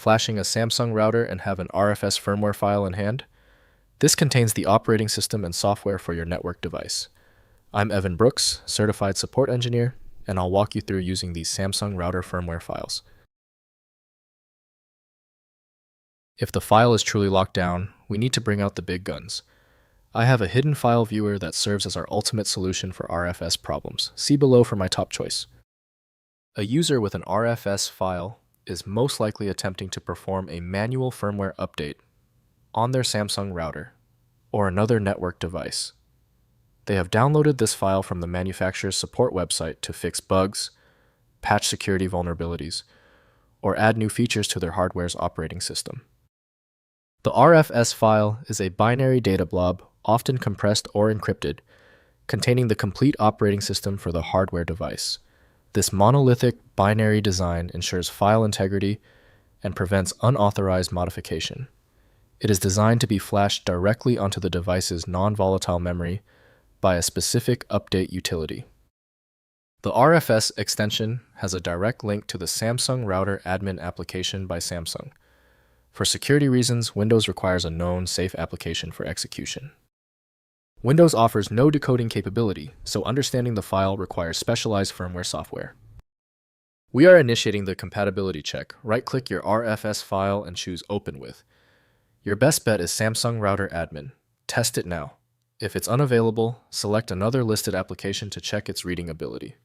flashing a Samsung router and have an RFS firmware file in hand? This contains the operating system and software for your network device. I'm Evan Brooks, Certified Support Engineer, and I'll walk you through using these Samsung router firmware files. If the file is truly locked down, we need to bring out the big guns. I have a hidden file viewer that serves as our ultimate solution for RFS problems. See below for my top choice. A user with an RFS file is most likely attempting to perform a manual firmware update on their Samsung router or another network device. They have downloaded this file from the manufacturer's support website to fix bugs, patch security vulnerabilities, or add new features to their hardware's operating system. The RFS file is a binary data blob, often compressed or encrypted, containing the complete operating system for the hardware device. This monolithic binary design ensures file integrity and prevents unauthorized modification. It is designed to be flashed directly onto the device's non-volatile memory by a specific update utility. The RFS extension has a direct link to the Samsung Router Admin application by Samsung. For security reasons, Windows requires a known safe application for execution. Windows offers no decoding capability, so understanding the file requires specialized firmware software. We are initiating the compatibility check. Right-click your RFS file and choose Open With. Your best bet is Samsung Router Admin. Test it now. If it's unavailable, select another listed application to check its reading ability.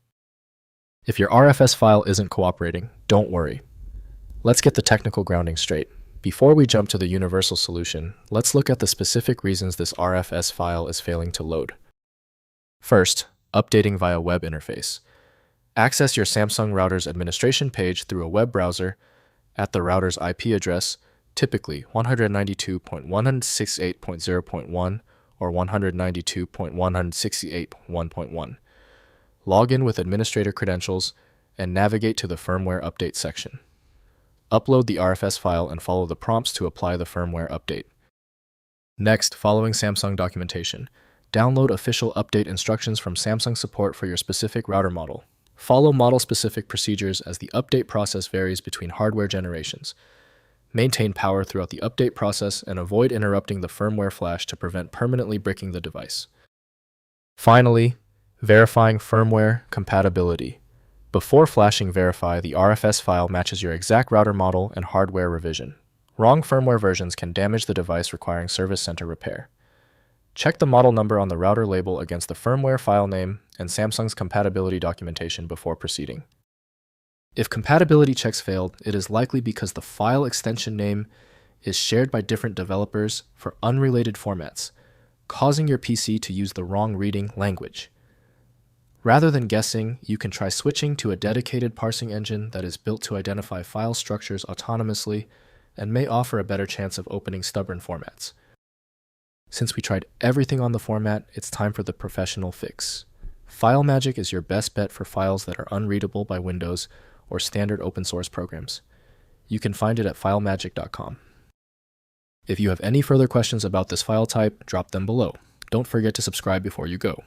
If your RFS file isn't cooperating, don't worry. Let's get the technical grounding straight. Before we jump to the universal solution, let's look at the specific reasons this RFS file is failing to load. First, updating via web interface. Access your Samsung router's administration page through a web browser at the router's IP address, typically 192.168.0.1 or 192.168.1.1. Log in with administrator credentials and navigate to the firmware update section. Upload the RFS file and follow the prompts to apply the firmware update. Next, following Samsung documentation, download official update instructions from Samsung support for your specific router model. Follow model-specific procedures as the update process varies between hardware generations. Maintain power throughout the update process and avoid interrupting the firmware flash to prevent permanently bricking the device. Finally, verifying firmware compatibility. Before flashing, verify the RFS file matches your exact router model and hardware revision. Wrong firmware versions can damage the device, requiring service center repair. Check the model number on the router label against the firmware file name and Samsung's compatibility documentation before proceeding. If compatibility checks failed, it is likely because the file extension name is shared by different developers for unrelated formats, causing your PC to use the wrong reading language. Rather than guessing, you can try switching to a dedicated parsing engine that is built to identify file structures autonomously and may offer a better chance of opening stubborn formats. Since we tried everything on the format, it's time for the professional fix. FileMagick is your best bet for files that are unreadable by Windows or standard open source programs. You can find it at filemagick.com. If you have any further questions about this file type, drop them below. Don't forget to subscribe before you go.